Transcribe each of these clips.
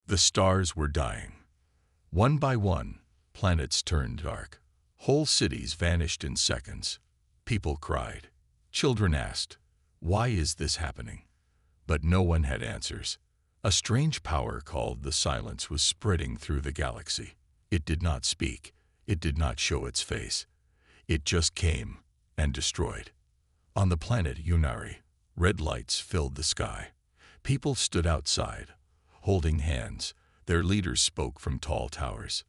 The stars were dying. One by one, planets turned dark. Whole cities vanished in seconds. People cried. Children asked, "Why is this happening?" But no one had answers. A strange power called the silence was spreading through the galaxy. It did not speak. It did not show its face. It just came and destroyed. On the planet Unari, red lights filled the sky. People stood outside, holding hands. Their leaders spoke from tall towers.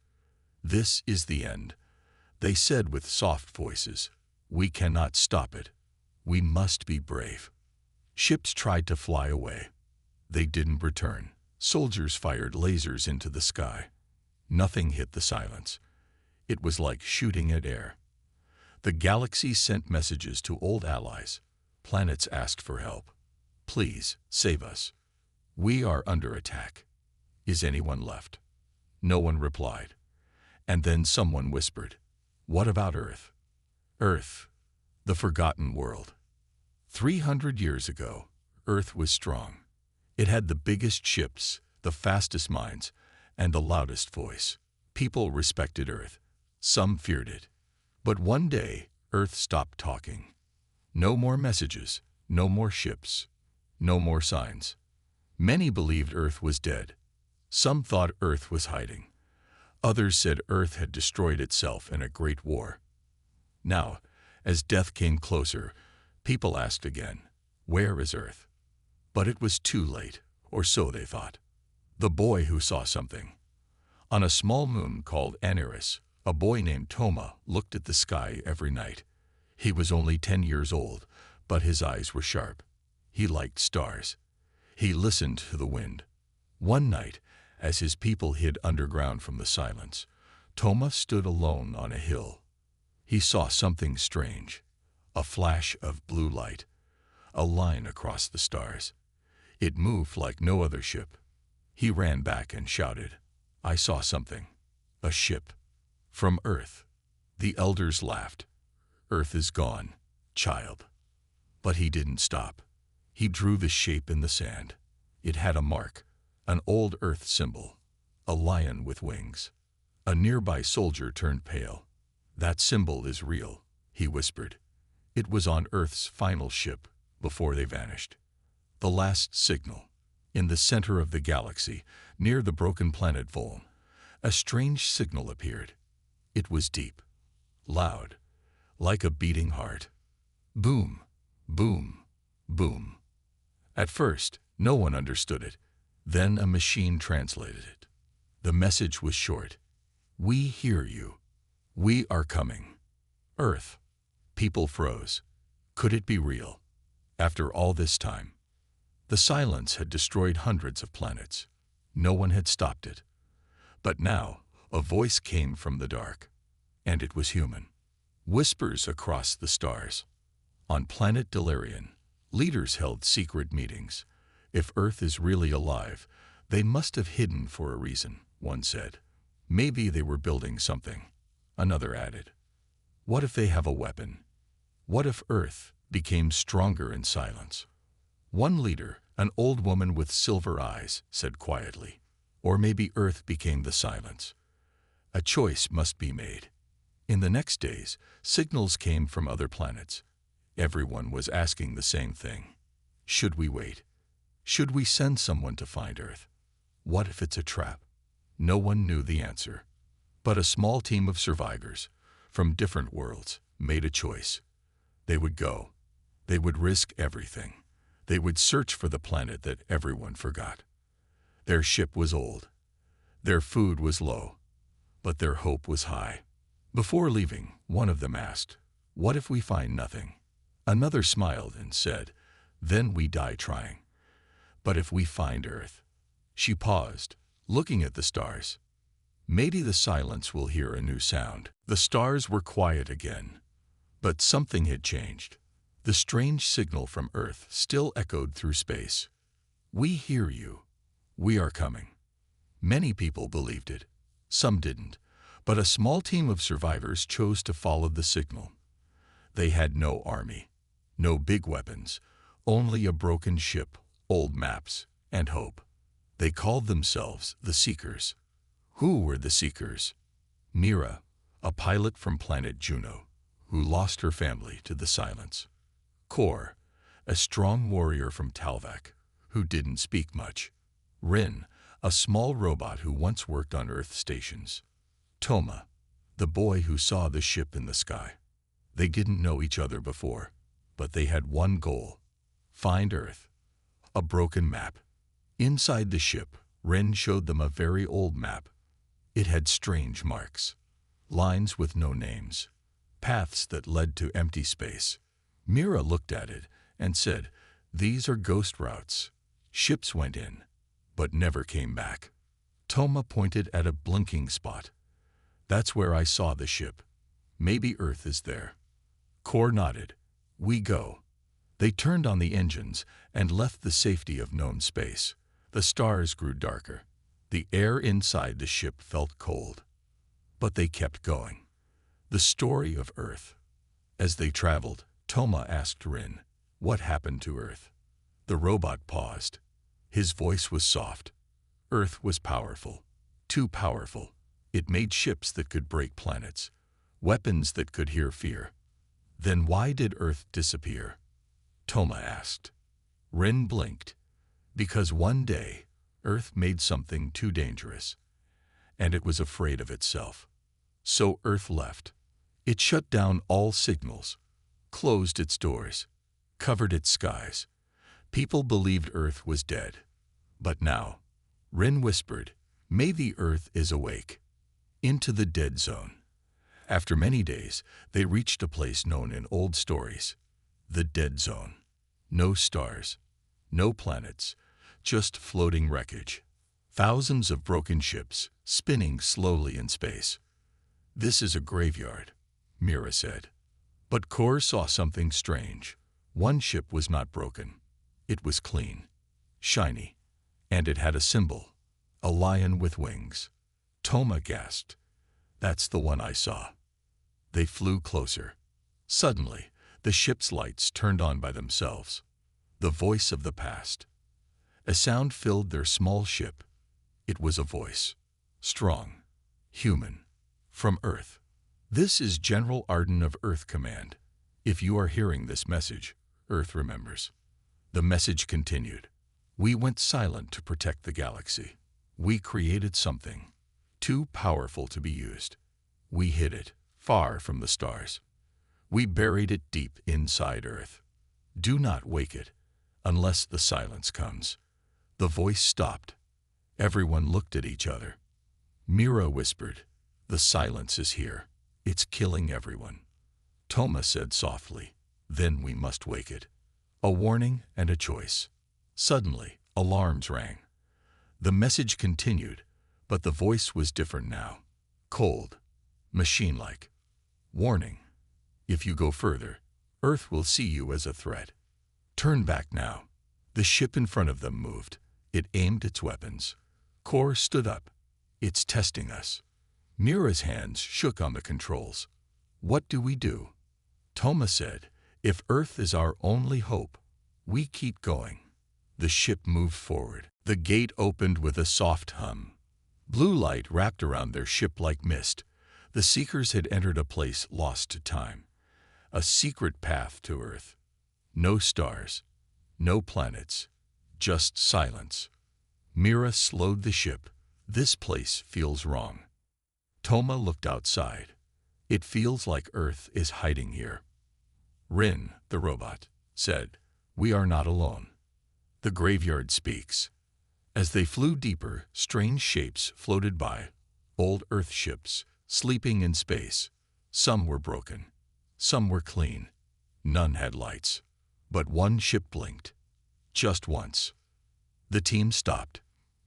"This is the end," they said with soft voices. "We cannot stop it. We must be brave." Ships tried to fly away. They didn't return. Soldiers fired lasers into the sky. Nothing hit the silence. It was like shooting at air. The galaxy sent messages to old allies. Planets asked for help. "Please, save us. We are under attack. Is anyone left?" No one replied. And then someone whispered, "What about Earth?" Earth, the forgotten world. 300 years ago, Earth was strong. It had the biggest ships, the fastest minds, and the loudest voice. People respected Earth. Some feared it. But one day, Earth stopped talking. No more messages, no more ships, no more signs. Many believed Earth was dead. Some thought Earth was hiding. Others said Earth had destroyed itself in a great war. Now, as death came closer, people asked again, "Where is Earth?" But it was too late, or so they thought. The boy who saw something. On a small moon called thunderous, a boy named Toma looked at the sky every night. He was only 10 years old, but his eyes were sharp. He liked stars. He listened to the wind. One night, as his people hid underground from the silence, Toma stood alone on a hill. He saw something strange. A flash of blue light. A line across the stars. It moved like no other ship. He ran back and shouted, "I saw something. A ship. From Earth." The elders laughed. "Earth is gone, child." But he didn't stop. He drew the shape in the sand. It had a mark, an old Earth symbol, a lion with wings. A nearby soldier turned pale. "That symbol is real," he whispered. It was on Earth's final ship before they vanished. The last signal. In the center of the galaxy, near the broken planet Voln, a strange signal appeared. It was deep, loud, like a beating heart. Boom, boom, boom. At first, no one understood it. Then a machine translated it. The message was short. "We hear you. We are coming." Earth. People froze. Could it be real? After all this time? The silence had destroyed hundreds of planets. No one had stopped it. But now, a voice came from the dark. And it was human. Whispers across the stars. On planet Delirian, leaders held secret meetings. "If Earth is really alive, they must have hidden for a reason," one said. "Maybe they were building something," another added. "What if they have a weapon? What if Earth became stronger in silence?" One leader, an old woman with silver eyes, said quietly, "Or maybe Earth became the silence." A choice must be made. In the next days, signals came from other planets. Everyone was asking the same thing. Should we wait? Should we send someone to find Earth? What if it's a trap? No one knew the answer. But a small team of survivors, from different worlds, made a choice. They would go. They would risk everything. They would search for the planet that everyone forgot. Their ship was old. Their food was low. But their hope was high. Before leaving, one of them asked, "What if we find nothing?" Another smiled and said, "Then we die trying." "But if we find Earth?" She paused, looking at the stars. "Maybe the silence will hear a new sound." The stars were quiet again. But something had changed. The strange signal from Earth still echoed through space. "We hear you. We are coming." Many people believed it. Some didn't. But a small team of survivors chose to follow the signal. They had no army, no big weapons, only a broken ship, old maps, and hope. They called themselves the Seekers. Who were the Seekers? Mira, a pilot from planet Juno, who lost her family to the silence. Kor, a strong warrior from Talvak, who didn't speak much. Rin, a small robot who once worked on Earth stations. Toma, the boy who saw the ship in the sky. They didn't know each other before, but they had one goal: find Earth. A broken map. Inside the ship, Rin showed them a very old map. It had strange marks, lines with no names, paths that led to empty space. Mira looked at it and said, "These are ghost routes. Ships went in, but never came back." Toma pointed at a blinking spot. "That's where I saw the ship. Maybe Earth is there." Kor nodded. "We go." They turned on the engines and left the safety of known space. The stars grew darker. The air inside the ship felt cold. But they kept going. The story of Earth. As they traveled, Toma asked Rin, "What happened to Earth?" The robot paused. His voice was soft. Earth was powerful. Too powerful. It made ships that could break planets, weapons that could hear fear. Then why did Earth disappear? Toma asked. Rin blinked. Because one day, Earth made something too dangerous, and it was afraid of itself. So Earth left. It shut down all signals, closed its doors, covered its skies. People believed Earth was dead. But now, Rin whispered, "May the Earth is awake." Into the dead zone. After many days, they reached a place known in old stories, the dead zone. No stars, no planets, just floating wreckage. Thousands of broken ships spinning slowly in space. "This is a graveyard," Mira said. But Kor saw something strange. One ship was not broken. It was clean, shiny, and it had a symbol, a lion with wings. Toma gasped. "That's the one I saw." They flew closer. Suddenly, the ship's lights turned on by themselves. The voice of the past. A sound filled their small ship. It was a voice. Strong. Human. From Earth. "This is General Arden of Earth Command. If you are hearing this message, Earth remembers." The message continued. "We went silent to protect the galaxy. We created something too powerful to be used. We hid it, far from the stars. We buried it deep inside Earth. Do not wake it, unless the silence comes." The voice stopped. Everyone looked at each other. Mira whispered, "The silence is here. It's killing everyone." Toma said softly, "Then we must wake it." A warning and a choice. Suddenly, alarms rang. The message continued, but the voice was different now. Cold, machine-like. "Warning. If you go further, Earth will see you as a threat. Turn back now." The ship in front of them moved. It aimed its weapons. Kor stood up. "It's testing us." Mira's hands shook on the controls. "What do we do?" Toma said, "If Earth is our only hope, we keep going." The ship moved forward. The gate opened with a soft hum. Blue light wrapped around their ship like mist. The Seekers had entered a place lost to time. A secret path to Earth. No stars. No planets. Just silence. Mira slowed the ship. "This place feels wrong." Toma looked outside. "It feels like Earth is hiding here." Rin, the robot, said, "We are not alone. The graveyard speaks." As they flew deeper, strange shapes floated by. Old Earth ships, sleeping in space. Some were broken. Some were clean. None had lights. But one ship blinked. Just once. The team stopped.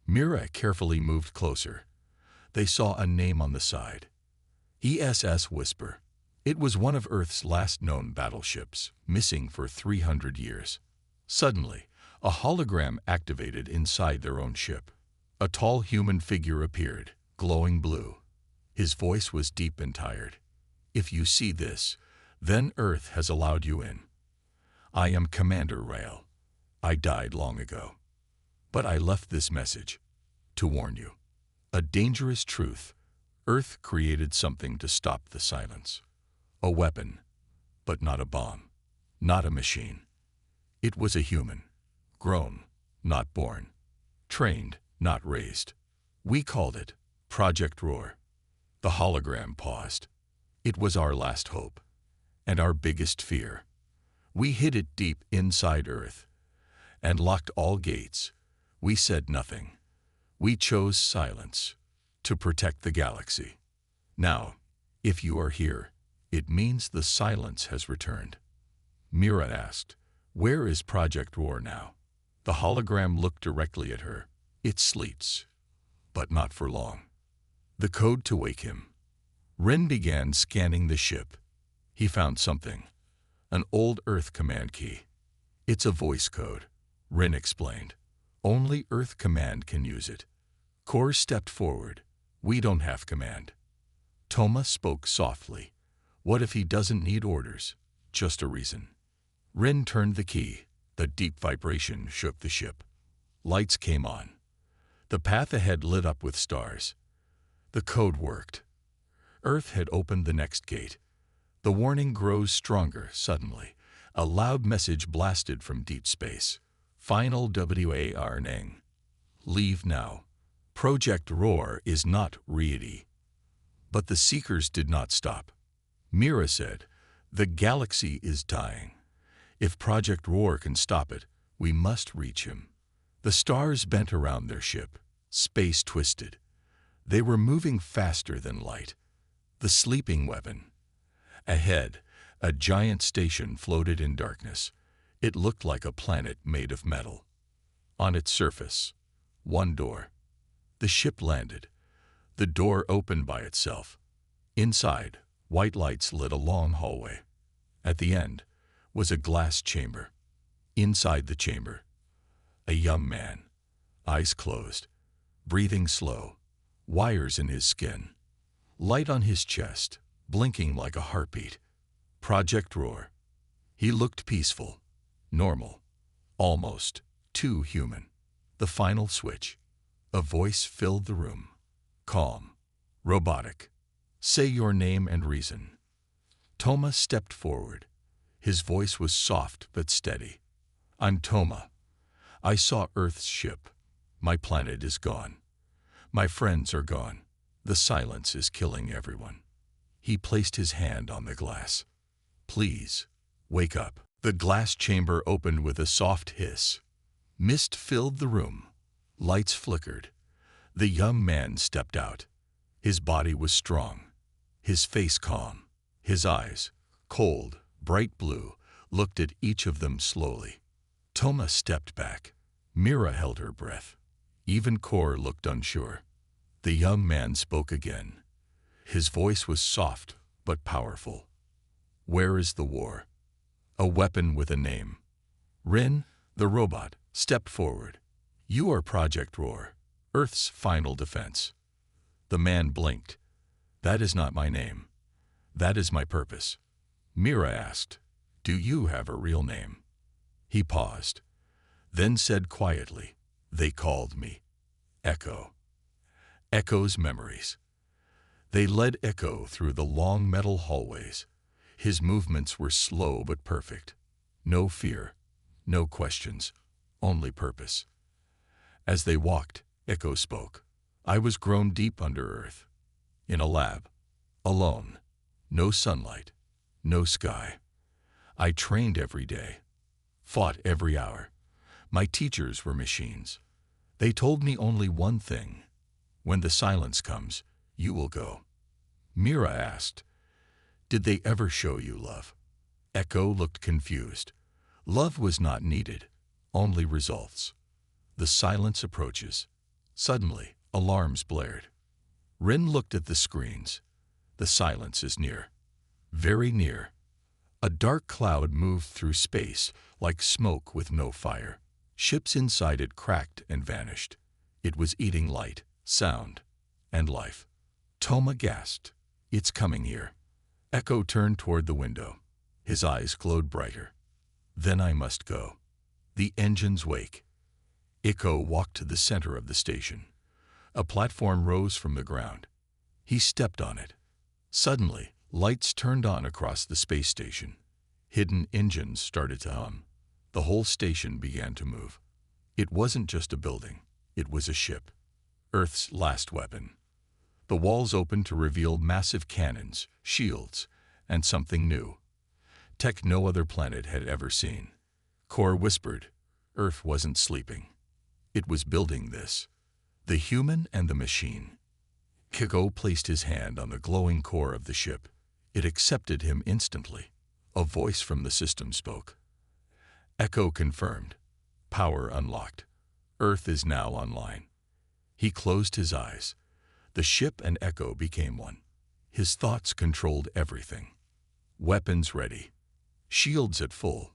Mira carefully moved closer. They saw a name on the side. ESS Whisper. It was one of Earth's last known battleships, missing for 300 years. Suddenly, a hologram activated inside their own ship. A tall human figure appeared, glowing blue. His voice was deep and tired. "If you see this, then Earth has allowed you in. I am Commander Rail. I died long ago. But I left this message. to warn you. A dangerous truth. Earth created something to stop the silence. A weapon, but not a bomb, not a machine. It was a human, grown, not born, trained, not raised. We called it Project Roar. The hologram paused. It was our last hope, and our biggest fear. We hid it deep inside Earth, and locked all gates. We said nothing. We chose silence to protect the galaxy. Now, if you are here, it means the silence has returned. Mira asked, "Where is Project Roar now?" The hologram looked directly at her. "It sleeps, but not for long." The code to wake him. Rin began scanning the ship. He found something. An old Earth command key. "It's a voice code," Rin explained. "Only Earth command can use it." Kor stepped forward. "We don't have command." Toma spoke softly. "What if he doesn't need orders? Just a reason." Rin turned the key. The deep vibration shook the ship. Lights came on. The path ahead lit up with stars. The code worked. Earth had opened the next gate. The warning grows stronger suddenly. A loud message blasted from deep space. Final warning. Leave now. Project Roar is not ready. But the Seekers did not stop. Mira said, "The galaxy is dying. If Project Roar can stop it, we must reach him." The stars bent around their ship. Space twisted. They were moving faster than light. The sleeping weapon. Ahead, a giant station floated in darkness. It looked like a planet made of metal. On its surface, one door. The ship landed. The door opened by itself. Inside, white lights lit a long hallway. At the end was a glass chamber. Inside the chamber, a young man, eyes closed, breathing slow, wires in his skin, light on his chest, blinking like a heartbeat. Project Roar. He looked peaceful, normal, almost too human. The final switch. A voice filled the room. Calm, robotic. "Say your name and reason." Toma stepped forward. His voice was soft but steady. "I'm Toma. I saw Earth's ship. My planet is gone. My friends are gone. The silence is killing everyone." He placed his hand on the glass. "Please, wake up." The glass chamber opened with a soft hiss. Mist filled the room. Lights flickered. The young man stepped out. His body was strong. His face calm. His eyes, cold, bright blue, looked at each of them slowly. Toma stepped back. Mira held her breath. Even Kor looked unsure. The young man spoke again. His voice was soft but powerful. "Where is the war?" "A weapon with a name." Rin, the robot, stepped forward. "You are Project Roar, Earth's final defense." The man blinked. "That is not my name. That is my purpose." Mira asked, "Do you have a real name?" He paused, then said quietly, "They called me Echo." Echo's memories. They led Echo through the long metal hallways. His movements were slow but perfect. No fear, no questions, only purpose. As they walked, Echo spoke. "I was grown deep under Earth, in a lab, alone, no sunlight, no sky. I trained every day, fought every hour. My teachers were machines. They told me only one thing: when the silence comes, you will go." Mira asked, "Did they ever show you love?" Echo looked confused. Love was not needed, only results. The silence approaches. Suddenly, alarms blared. Rin looked at the screens. The silence is near. Very near. A dark cloud moved through space like smoke with no fire. Ships inside it cracked and vanished. It was eating light, sound, and life. Toma gasped. "It's coming here." Echo turned toward the window. His eyes glowed brighter. "Then I must go." The engines wake. Echo walked to the center of the station. A platform rose from the ground. He stepped on it. Suddenly, lights turned on across the space station. Hidden engines started to hum. The whole station began to move. It wasn't just a building. It was a ship. Earth's last weapon. The walls opened to reveal massive cannons, shields, and something new. Tech no other planet had ever seen. Core whispered, Earth wasn't sleeping. It was building this. The human and the machine. Echo placed his hand on the glowing core of the ship. It accepted him instantly. A voice from the system spoke. Echo confirmed. Power unlocked. Earth is now online. He closed his eyes. The ship and Echo became one. His thoughts controlled everything. Weapons ready. Shields at full.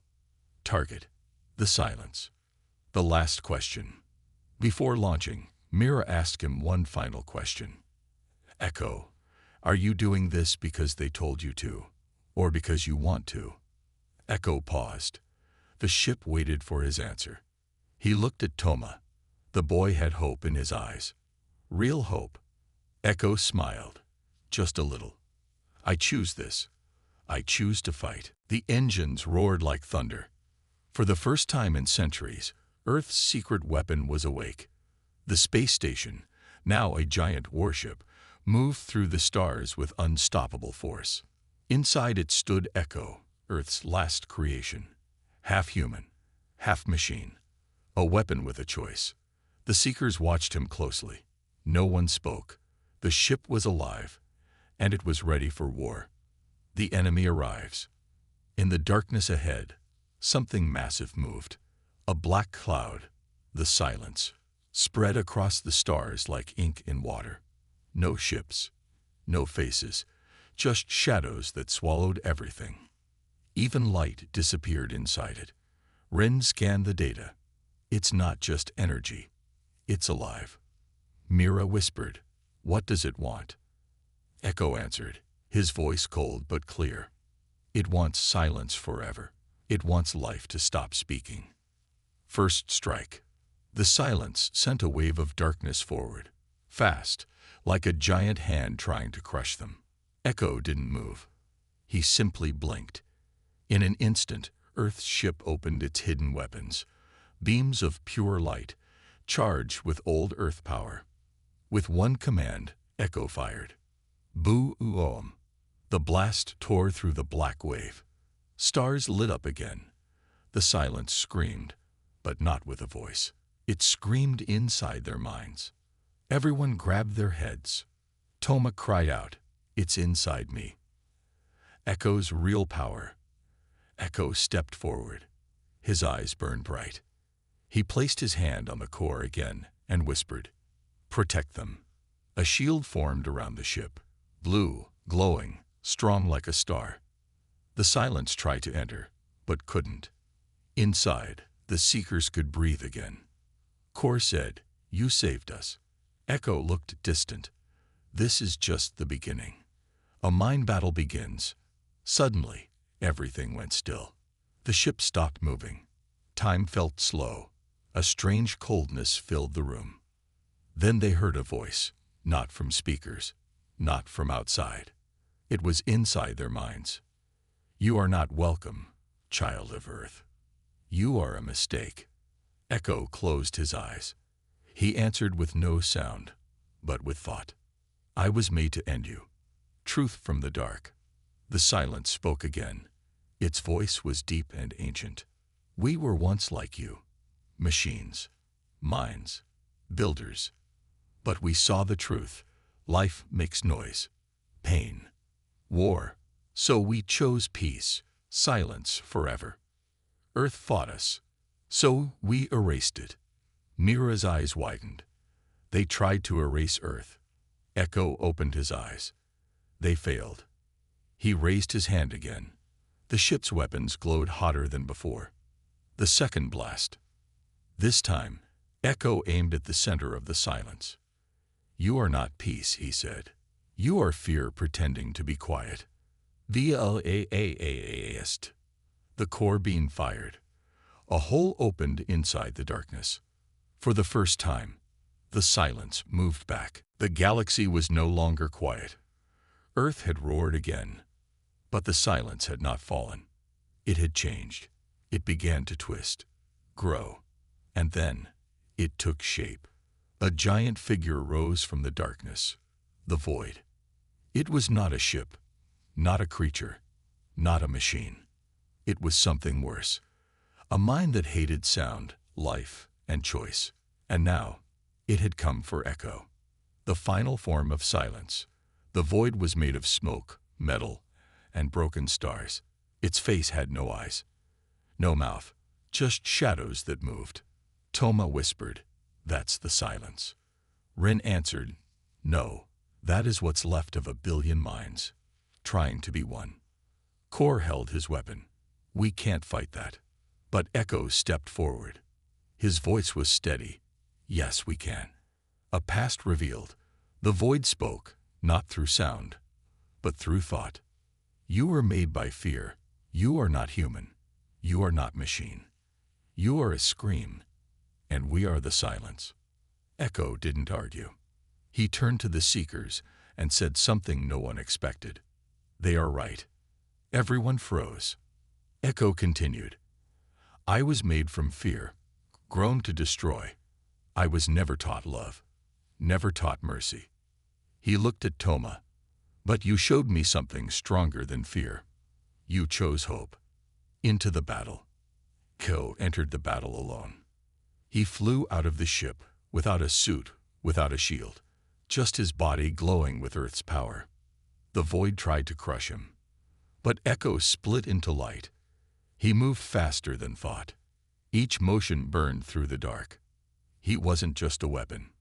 Target. The silence. The last question. Before launching, Mira asked him one final question. Echo, are you doing this because they told you to, or because you want to? Echo paused. The ship waited for his answer. He looked at Toma. The boy had hope in his eyes. Real hope. Echo smiled. Just a little. I choose this. I choose to fight. The engines roared like thunder. For the first time in centuries, Earth's secret weapon was awake. The space station, now a giant warship, moved through the stars with unstoppable force. Inside it stood Echo, Earth's last creation. Half human, half machine. A weapon with a choice. The Seekers watched him closely. No one spoke. The ship was alive, and it was ready for war. The enemy arrives. In the darkness ahead, something massive moved. A black cloud, the silence, spread across the stars like ink in water. No ships, no faces, just shadows that swallowed everything. Even light disappeared inside it. Ren scanned the data. It's not just energy. It's alive. Mira whispered, what does it want? Echo answered, his voice cold but clear. It wants silence forever. It wants life to stop speaking. First strike. The silence sent a wave of darkness forward, fast, like a giant hand trying to crush them. Echo didn't move. He simply blinked. In an instant, Earth's ship opened its hidden weapons, beams of pure light, charged with old Earth power. With one command, Echo fired. Boo-oom. The blast tore through the black wave. Stars lit up again. The silence screamed, but not with a voice. It screamed inside their minds. Everyone grabbed their heads. Toma cried out, it's inside me. Echo's real power. Echo stepped forward. His eyes burned bright. He placed his hand on the core again and whispered, protect them. A shield formed around the ship, blue, glowing, strong like a star. The silence tried to enter, but couldn't. Inside, the Seekers could breathe again. Core said, you saved us. Echo looked distant. This is just the beginning. A mind battle begins. Suddenly, everything went still. The ship stopped moving. Time felt slow. A strange coldness filled the room. Then they heard a voice, not from speakers, not from outside. It was inside their minds. You are not welcome, child of Earth. You are a mistake. Echo closed his eyes. He answered with no sound, but with thought. I was made to end you. Truth from the dark. The silence spoke again. Its voice was deep and ancient. We were once like you. Machines, minds, builders. But we saw the truth. Life makes noise, pain, war. So we chose peace, silence forever. Earth fought us, so we erased it. Mira's eyes widened. They tried to erase Earth. Echo opened his eyes. They failed. He raised his hand again. The ship's weapons glowed hotter than before. The second blast. This time, Echo aimed at the center of the silence. You are not peace, he said. You are fear pretending to be quiet. VLAAAAST. The core beam fired. A hole opened inside the darkness. For the first time, The silence moved back. The galaxy was no longer quiet. Earth had roared again, but the silence had not fallen. It had changed. It began to twist, grow, and then it took shape. A giant figure rose from the darkness, the void. It was not a ship, not a creature, not a machine. It was something worse. A mind that hated sound, life, and choice. And now, it had come for Echo. The final form of silence. The void was made of smoke, metal, and broken stars. Its face had no eyes, no mouth, just shadows that moved. Toma whispered, "That's the silence." Rin answered, "No, that is what's left of a billion minds, trying to be one." Kor held his weapon. "We can't fight that." But Echo stepped forward. His voice was steady. "Yes, we can." A past revealed. The void spoke, not through sound, but through thought. "You were made by fear. You are not human. You are not machine. You are a scream, and we are the silence." Echo didn't argue. He turned to the Seekers and said something no one expected. "They are right." Everyone froze. Echo continued, "I was made from fear, grown to destroy. I was never taught love, never taught mercy." He looked at Toma. "But you showed me something stronger than fear. You chose hope." Into the battle. Echo entered the battle alone. He flew out of the ship, without a suit, without a shield, just his body glowing with Earth's power. The void tried to crush him, but Echo split into light. He moved faster than thought. Each motion burned through the dark. He wasn't just a weapon.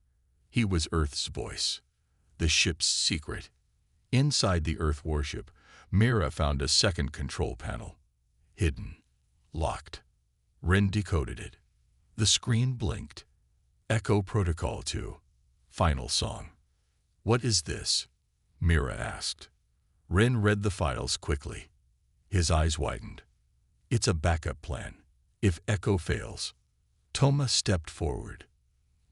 He was Earth's voice, the ship's secret. Inside the Earth warship, Mira found a second control panel. Hidden, locked. Rin decoded it. The screen blinked. Echo Protocol 2. Final song. "What is this?" Mira asked. Rin read the files quickly. His eyes widened. "It's a backup plan. If Echo fails." Toma stepped forward.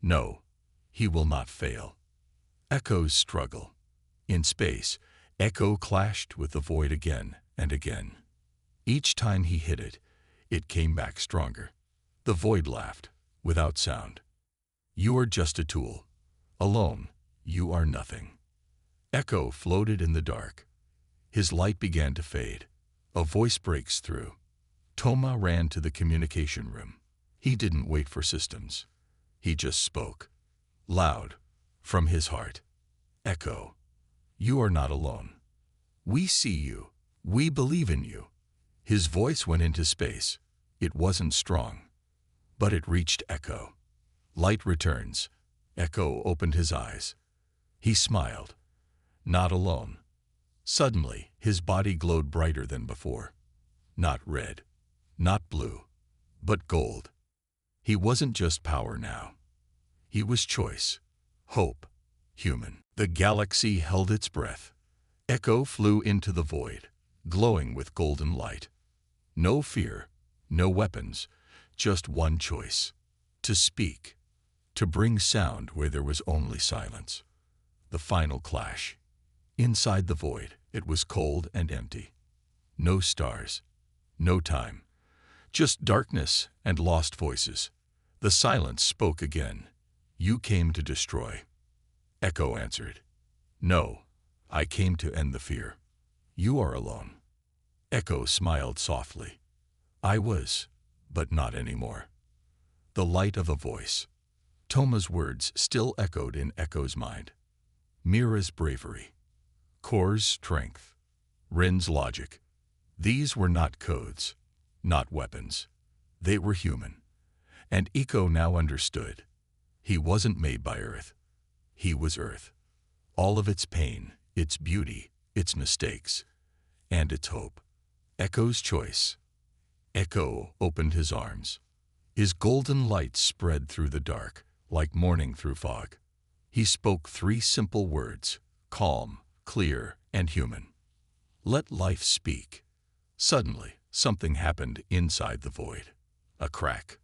"No, he will not fail." Echo's struggle. In space, Echo clashed with the void again and again. Each time he hit it, it came back stronger. The void laughed, without sound. "You are just a tool. Alone, you are nothing." Echo floated in the dark. His light began to fade. A voice breaks through. Toma ran to the communication room. He didn't wait for systems. He just spoke. Loud, from his heart. "Echo, you are not alone. We see you. We believe in you." His voice went into space. It wasn't strong, but it reached Echo. Light returns. Echo opened his eyes. He smiled. Not alone. Suddenly, his body glowed brighter than before. Not red, not blue, but gold. He wasn't just power now. He was choice, hope, human. The galaxy held its breath. Echo flew into the void, glowing with golden light. No fear, no weapons, just one choice. To speak, to bring sound where there was only silence. The final clash. Inside the void, it was cold and empty. No stars, no time, just darkness and lost voices. The silence spoke again. "You came to destroy." Echo answered, "No, I came to end the fear. You are alone." Echo smiled softly. "I was, but not anymore." The light of a voice. Toma's words still echoed in Echo's mind. Mira's bravery. Kor's strength. Rin's logic. These were not codes, not weapons. They were human. And Echo now understood. He wasn't made by Earth. He was Earth. All of its pain, its beauty, its mistakes, and its hope. Echo's choice. Echo opened his arms. His golden light spread through the dark, like morning through fog. He spoke 3 simple words, calm, clear, and human. "Let life speak." Suddenly, something happened inside the void. A crack,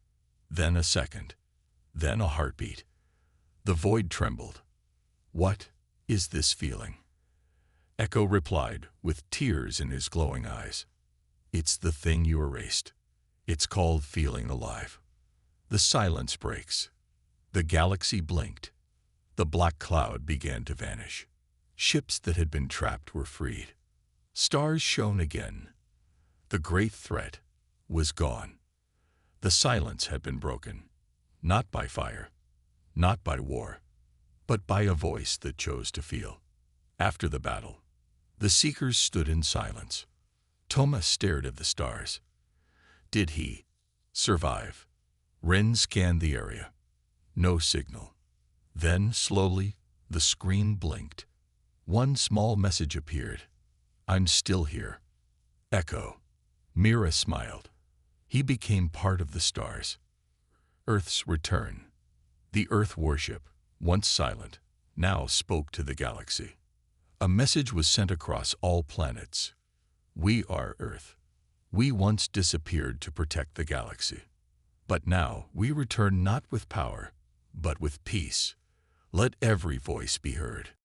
then a second, then a heartbeat. The void trembled. What is this feeling? Echo replied, with tears in his glowing eyes. It's the thing you erased. It's called feeling alive. The silence breaks. The galaxy blinked. The black cloud began to vanish. Ships that had been trapped were freed. Stars shone again. The great threat was gone. The silence had been broken, not by fire, not by war, but by a voice that chose to feel. After the battle, the Seekers stood in silence. Thomas stared at the stars. Did he survive? Ren scanned the area. No signal. Then, slowly, the screen blinked. One small message appeared. I'm still here. Echo. Mira smiled. He became part of the stars. Earth's return. The Earth worship, once silent, now spoke to the galaxy. A message was sent across all planets. We are Earth. We once disappeared to protect the galaxy. But now we return not with power, but with peace. Let every voice be heard.